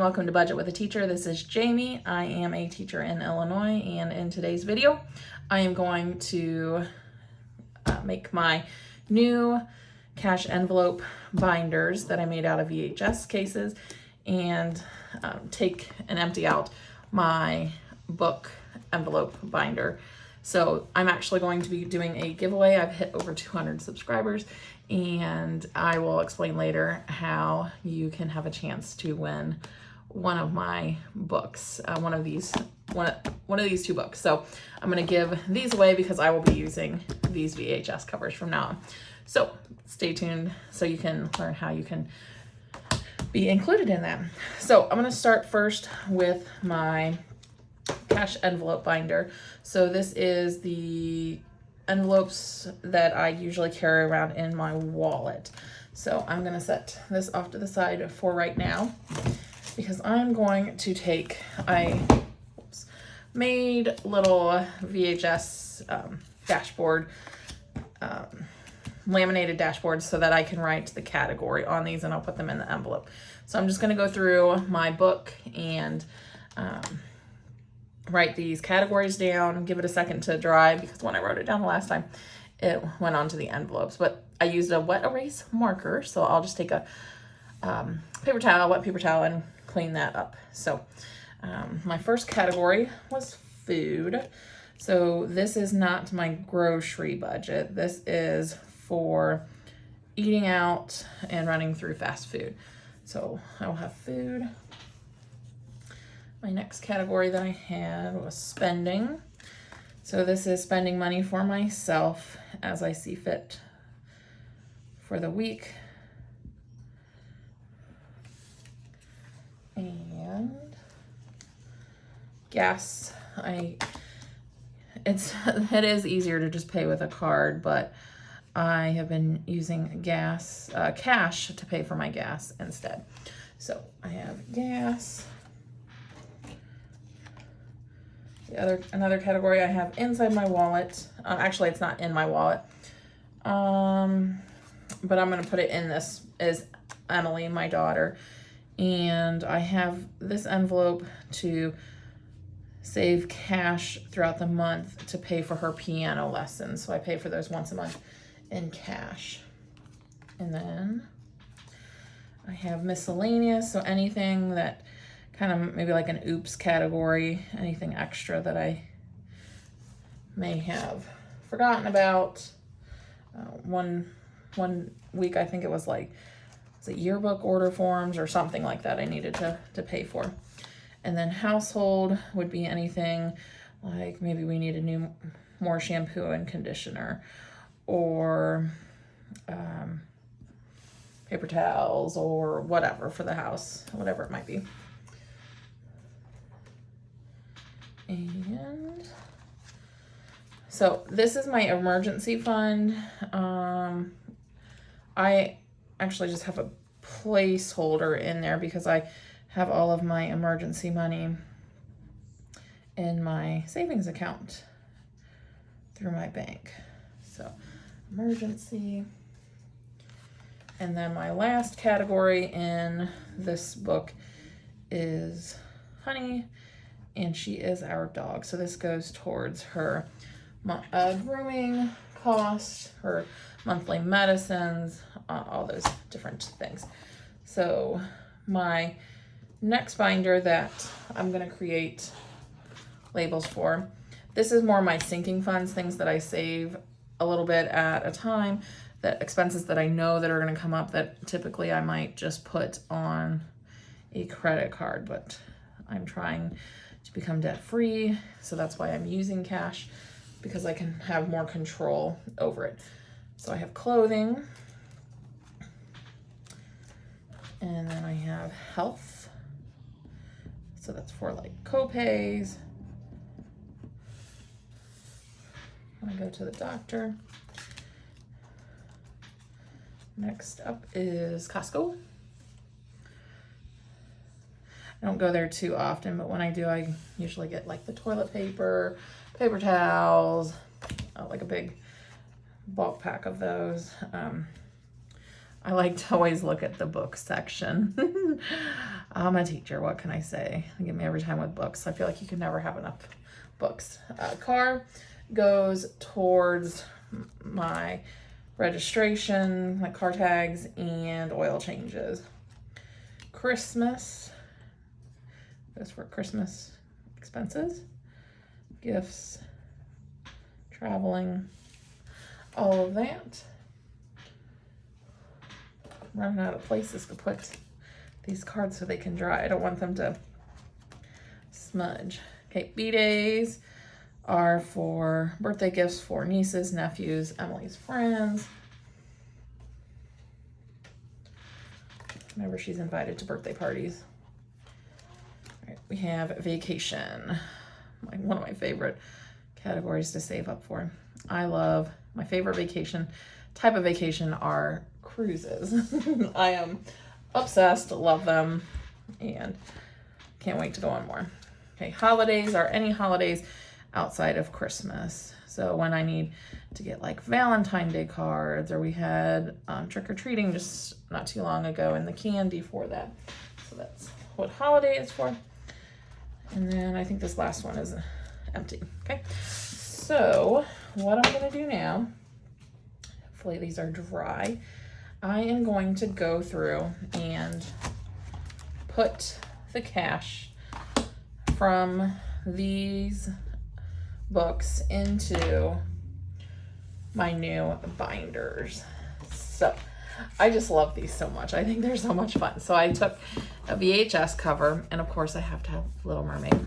welcome to Budget with a Teacher. This is Jamie. I am a teacher in Illinois, and in today's video, I am going to make my new cash envelope binders that I made out of VHS cases and take and empty out my book envelope binder. So I'm actually going to be doing a giveaway. I've hit over 200 subscribers, and I will explain later how you can have a chance to win one of my books, one of these two books. So I'm going to give these away because I will be using these VHS covers from now on. So stay tuned so you can learn how you can be included in that. So I'm going to start first with my cash envelope binder. So this is the envelopes that I usually carry around in my wallet. So I'm going to set this off to the side for right now because I'm going to take, I made little VHS dashboard, laminated dashboards so that I can write the category on these, and I'll put them in the envelope. So I'm just going to go through my book and write these categories down, give it a second to dry, because when I wrote it down the last time, it went onto the envelopes. But I used a wet erase marker, so I'll just take a wet paper towel, and clean that up. So my first category was food. So this is not my grocery budget. This is for eating out and running through fast food. So I'll have food. My next category that I had was spending. So this is spending money for myself as I see fit for the week. And gas. It is easier to just pay with a card, but I have been using cash to pay for my gas instead. So I have gas. Another category I have inside my wallet. Actually, it's not in my wallet. But I'm going to put it in this, is Emily, my daughter. And I have this envelope to save cash throughout the month to pay for her piano lessons. So I pay for those once a month in cash. And then I have miscellaneous. So anything that kind of maybe like an oops category, anything extra that I may have forgotten about. One week, I think it was like, yearbook order forms or something like that I needed to pay for. And then household would be anything like maybe we need more shampoo and conditioner, or paper towels, or whatever for the house, whatever it might be. And so this is my emergency fund. I actually just have a placeholder in there because I have all of my emergency money in my savings account through my bank. So emergency. And then my last category in this book is Honey, and she is our dog. So this goes towards her grooming cost, her monthly medicines, all those different things. So my next binder that I'm going to create labels for, this is more my sinking funds, things that I save a little bit at a time, that expenses that I know that are going to come up that typically I might just put on a credit card, but I'm trying to become debt free. So that's why I'm using cash, because I can have more control over it. So I have clothing, and then I have health. So that's for like co-pays when I go to the doctor. Next up is Costco. I don't go there too often, but when I do, I usually get like the toilet paper, paper towels, like a big bulk pack of those. I like to always look at the book section. I'm a teacher, what can I say? They give me every time with books. I feel like you can never have enough books. Car goes towards my registration, like car tags and oil changes. Christmas goes for Christmas expenses, gifts, traveling, all of that. I'm running out of places to put these cards so they can dry. I don't want them to smudge. Okay, B-days are for birthday gifts for nieces, nephews, Emily's friends. Whenever she's invited to birthday parties. All right, we have vacation. One of my favorite categories to save up for. I love my favorite vacation type of vacation are cruises. I am obsessed, love them, and can't wait to go on more. Okay, holidays are any holidays outside of Christmas. So when I need to get like Valentine's Day cards, or we had trick-or-treating just not too long ago, and the candy for that. So that's what holiday is for. And then I think this last one is empty. Okay, so what I'm gonna do now, hopefully these are dry, I am going to go through and put the cash from these books into my new binders. So I just love these so much. I think they're so much fun. So I took a VHS cover, and of course I have to have Little Mermaid,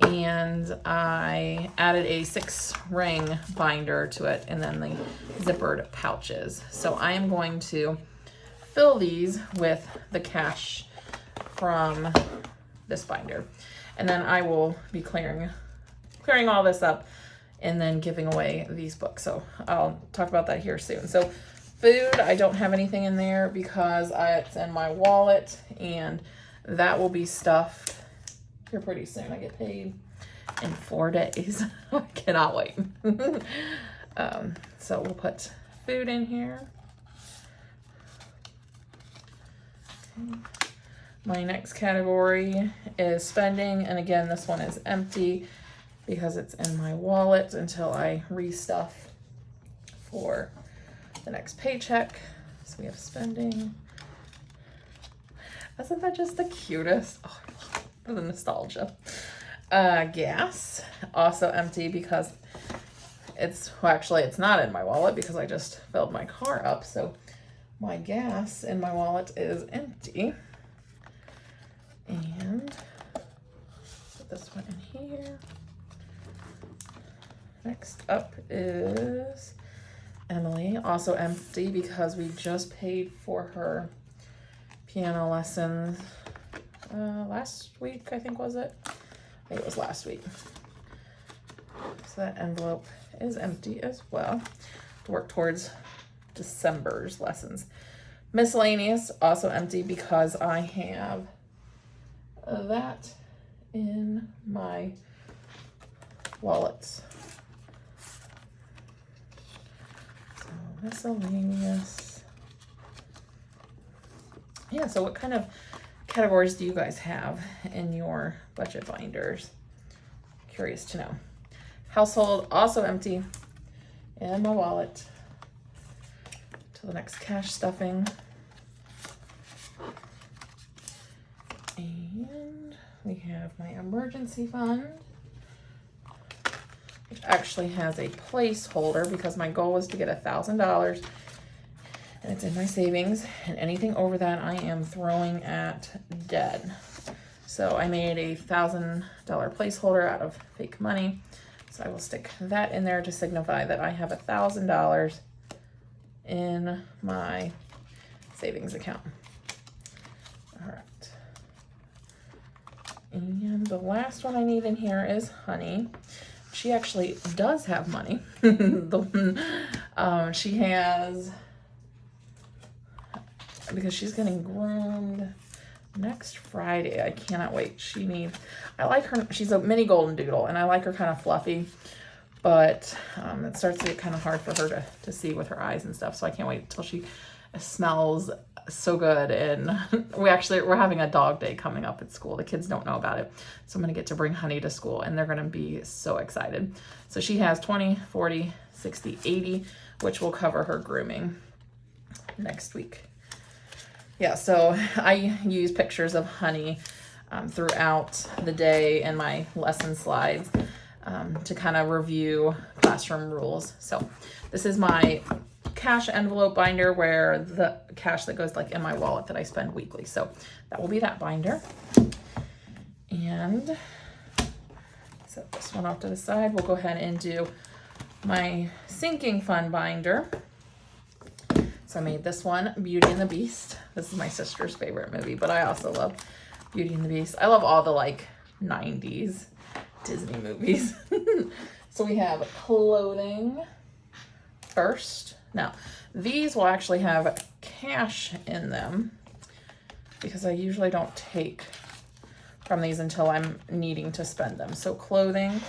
and I added a 6-ring binder to it, and then the zippered pouches. So I am going to fill these with the cash from this binder, and then I will be clearing all this up and then giving away these books. So I'll talk about that here soon. So food, I don't have anything in there because it's in my wallet, and that will be stuffed here pretty soon. I get paid in 4 days. I cannot wait. So we'll put food in here. Okay. My next category is spending, and again, this one is empty because it's in my wallet until I restuff for the next paycheck. So we have spending. Isn't that just the cutest? Oh, I love the nostalgia. Gas, also empty because it's not in my wallet because I just filled my car up. So my gas in my wallet is empty. And put this one in here. Next up is Emily, also empty because we just paid for her piano lessons last week, I think, was it? I think it was last week. So that envelope is empty as well to work towards December's lessons. Miscellaneous, also empty because I have that in my wallets. So miscellaneous. Yeah, so what kind of categories do you guys have in your budget binders? Curious to know. Household, also empty in my wallet till the next cash stuffing. And we have my emergency fund, which actually has a placeholder because my goal was to get $1,000, and it's in my savings, and anything over that I am throwing at dead. So I made a $1,000 placeholder out of fake money. So I will stick that in there to signify that I have $1,000 in my savings account. All right. And the last one I need in here is Honey. She actually does have money. She has, because she's getting groomed next Friday. I cannot wait. I like her. She's a mini golden doodle, and I like her kind of fluffy, but it starts to get kind of hard for her to see with her eyes and stuff. So I can't wait until she It smells so good. And we're having a dog day coming up at school. The kids don't know about it. So I'm going to get to bring Honey to school and they're going to be so excited. So she has 20, 40, 60, 80, which will cover her grooming next week. Yeah, so I use pictures of Honey throughout the day in my lesson slides to kind of review classroom rules. So this is my cash envelope binder where the cash that goes like in my wallet that I spend weekly. So that will be that binder. And set this one off to the side. We'll go ahead and do my sinking fund binder. So I made this one, Beauty and the Beast. This is my sister's favorite movie, but I also love Beauty and the Beast. I love all the like 90s Disney movies. So we have clothing first. Now, these will actually have cash in them because I usually don't take from these until I'm needing to spend them. So clothing,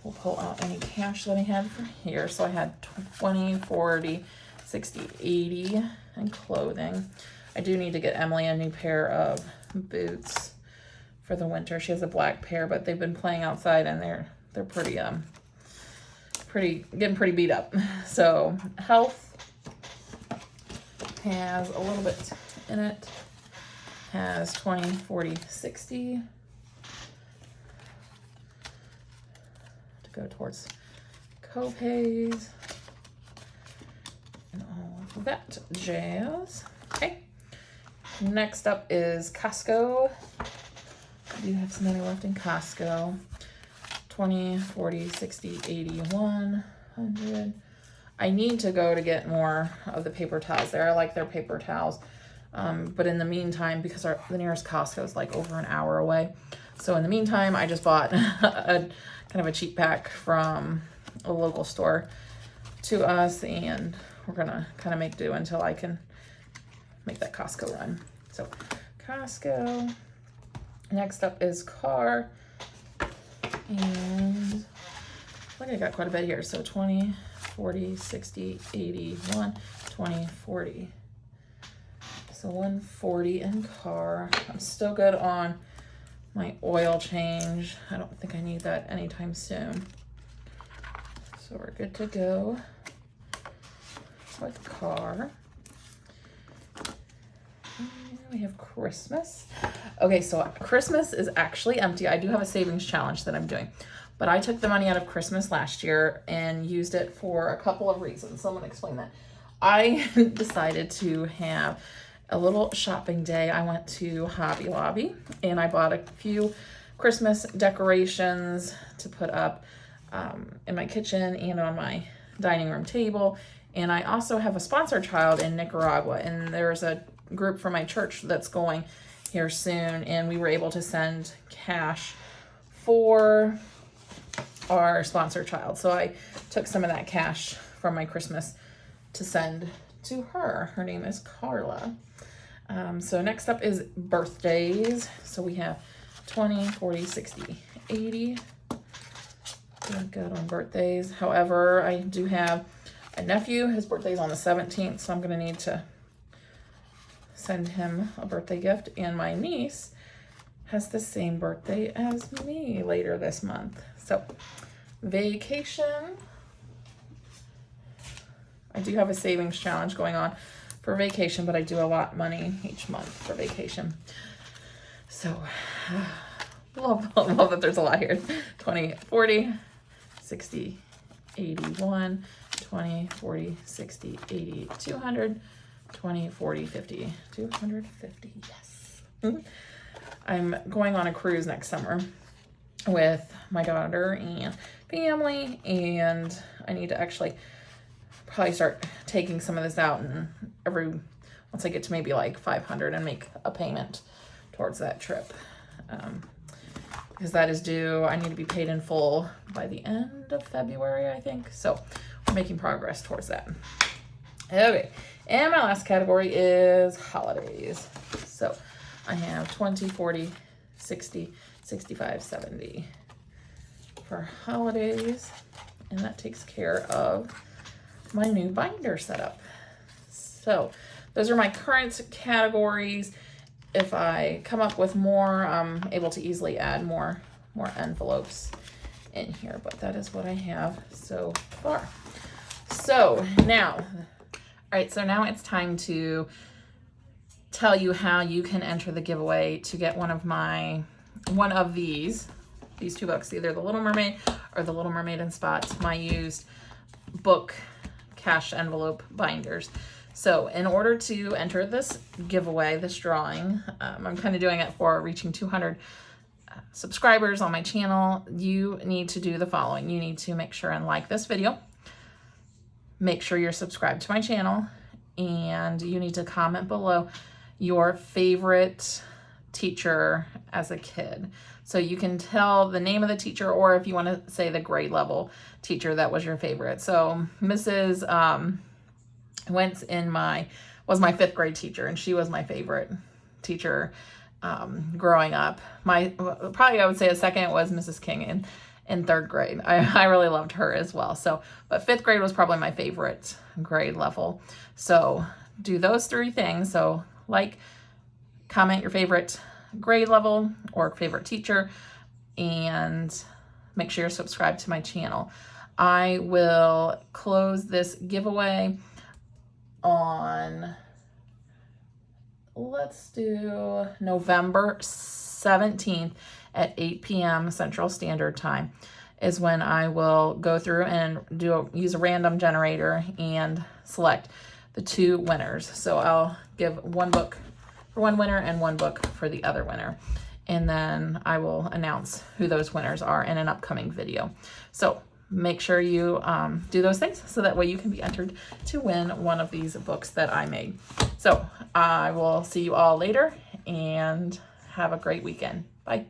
we'll pull out any cash that I had from here. So I had 20, 40, 60, 80 in clothing. I do need to get Emily a new pair of boots for the winter. She has a black pair, but they've been playing outside and they're pretty getting pretty beat up. So health has a little bit in it. Has 20, 40, 60 to go towards co-pays and all of that jazz. Okay. Next up is Costco. I do have some money left in Costco. 20, 40, 60, 80, 100. I need to go to get more of the paper towels there. I like their paper towels. But in the meantime, because the nearest Costco is like over an hour away. So in the meantime, I just bought a kind of a cheap pack from a local store to us. And we're going to kind of make do until I can make that Costco run. So Costco. Next up is car. And I think I got quite a bit here. So 20, 40, 60, 80, 1, 20, 40. So 140 in car. I'm still good on my oil change. I don't think I need that anytime soon. So we're good to go with car. And we have Christmas. Okay, so Christmas is actually empty. I do have a savings challenge that I'm doing. But I took the money out of Christmas last year and used it for a couple of reasons. So I'm going to explain that. I decided to have a little shopping day. I went to Hobby Lobby and I bought a few Christmas decorations to put up in my kitchen and on my dining room table. And I also have a sponsor child in Nicaragua, and there's a group from my church that's going here soon, and we were able to send cash for our sponsor child. So I took some of that cash from my Christmas to send to her. Her name is Carla. So next up is birthdays. So we have 20, 40, 60, 80. Doing good on birthdays. However, I do have a nephew. His birthday's on the 17th, so I'm going to need to send him a birthday gift. And my niece has the same birthday as me later this month. So vacation. I do have a savings challenge going on for vacation, but I do allot money each month for vacation. So love that there's a lot here. 20, 40, 60, 81, 20, 40, 60, 80, 200, 20, 40, 50, 250, yes. I'm going on a cruise next summer with my daughter and family, and I need to actually probably start taking some of this out, and once I get to maybe like 500 and make a payment towards that trip, because that is due. I need to be paid in full by the end of February, I think. So we're making progress towards that. Okay, and my last category is holidays. So I have 20, 40, 60, 65, 70 for holidays, and that takes care of my new binder setup. So those are my current categories. If I come up with more, I'm able to easily add more envelopes in here, but that is what I have so far. So now, all right, so now it's time to tell you how you can enter the giveaway to get one of these 2 books, either The Little Mermaid or The Little Mermaid in Spots, my used book cash envelope binders. So in order to enter this giveaway, this drawing, I'm kind of doing it for reaching 200 subscribers on my channel. You need to do the following. You need to make sure and like this video, make sure you're subscribed to my channel, and you need to comment below your favorite teacher as a kid. So you can tell the name of the teacher, or if you want to say the grade level teacher that was your favorite. So Mrs. Wentz was my 5th grade teacher, and she was my favorite teacher growing up. Probably I would say a second was Mrs. King in 3rd grade. I really loved her as well. So, but 5th grade was probably my favorite grade level. So do those 3 things. So like, comment your favorite grade level or favorite teacher, and make sure you're subscribed to my channel. I will close this giveaway on, let's do November 17th at 8 p.m. Central Standard Time is when I will go through and use a random generator and select the 2 winners. So I'll give 1 book for one winner and 1 book for the other winner. And then I will announce who those winners are in an upcoming video. So make sure you do those things so that way you can be entered to win one of these books that I made. So I will see you all later, and have a great weekend. Bye.